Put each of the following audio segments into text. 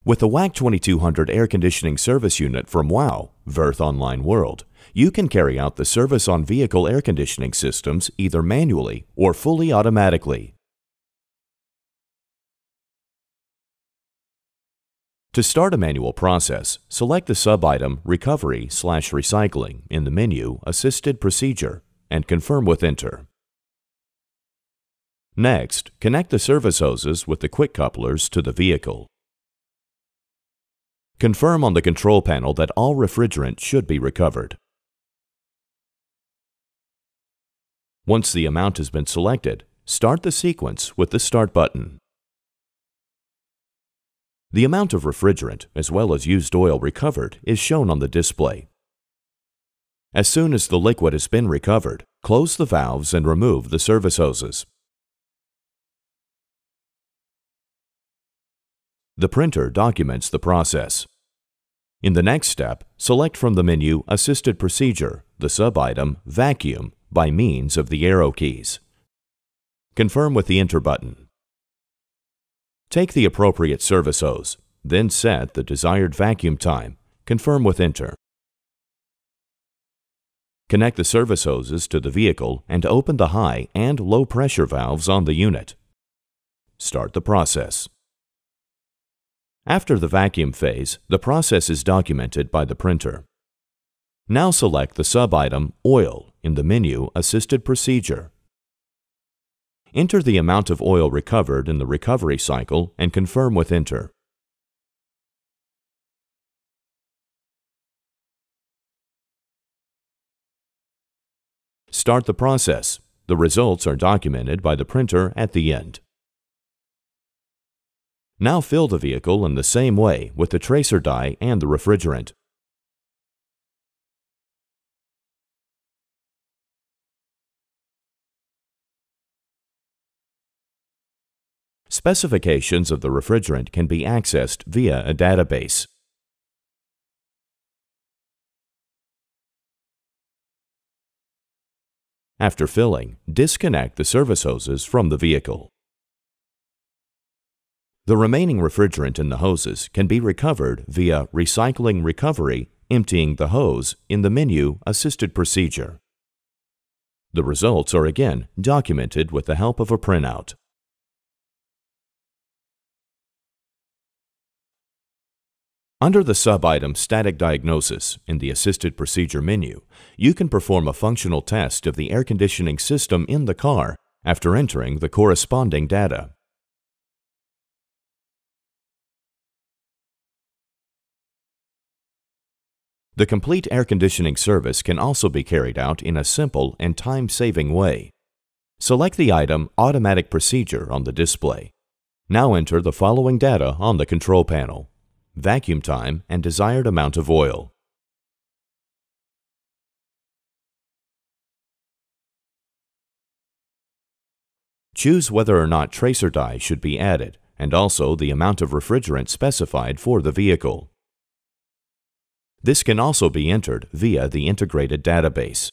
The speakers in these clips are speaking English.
With the WAC 2200 air conditioning service unit from Wuerth Online World, you can carry out the service on vehicle air conditioning systems either manually or fully automatically. To start a manual process, select the sub-item Recovery/Recycling in the menu Assisted Procedure and confirm with Enter. Next, connect the service hoses with the quick couplers to the vehicle. Confirm on the control panel that all refrigerant should be recovered. Once the amount has been selected, start the sequence with the Start button. The amount of refrigerant, as well as used oil recovered, is shown on the display. As soon as the liquid has been recovered, close the valves and remove the service hoses. The printer documents the process. In the next step, select from the menu Assisted Procedure the sub-item Vacuum by means of the arrow keys. Confirm with the Enter button. Take the appropriate service hose, then set the desired vacuum time. Confirm with Enter. Connect the service hoses to the vehicle and open the high and low pressure valves on the unit. Start the process. After the vacuum phase, the process is documented by the printer. Now select the sub-item Oil in the menu Assisted Procedure. Enter the amount of oil recovered in the recovery cycle and confirm with Enter. Start the process. The results are documented by the printer at the end. Now fill the vehicle in the same way with the tracer dye and the refrigerant. Specifications of the refrigerant can be accessed via a database. After filling, disconnect the service hoses from the vehicle. The remaining refrigerant in the hoses can be recovered via Recycling Recovery, emptying the hose in the menu Assisted Procedure. The results are again documented with the help of a printout. Under the sub-item Static Diagnosis in the Assisted Procedure menu, you can perform a functional test of the air conditioning system in the car after entering the corresponding data. The complete air conditioning service can also be carried out in a simple and time-saving way. Select the item Automatic Procedure on the display. Now enter the following data on the control panel: vacuum time and desired amount of oil. Choose whether or not tracer dye should be added and also the amount of refrigerant specified for the vehicle. This can also be entered via the integrated database.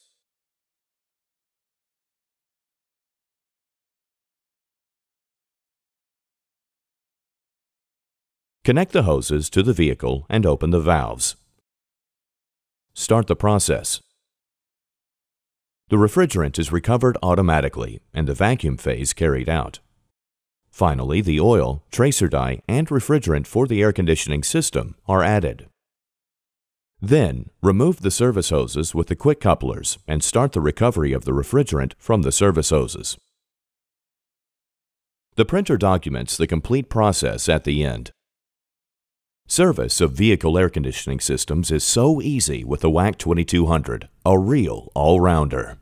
Connect the hoses to the vehicle and open the valves. Start the process. The refrigerant is recovered automatically and the vacuum phase carried out. Finally, the oil, tracer dye, and refrigerant for the air conditioning system are added. Then, remove the service hoses with the quick couplers and start the recovery of the refrigerant from the service hoses. The printer documents the complete process at the end. Service of vehicle air conditioning systems is so easy with the WAC 2200, a real all-rounder.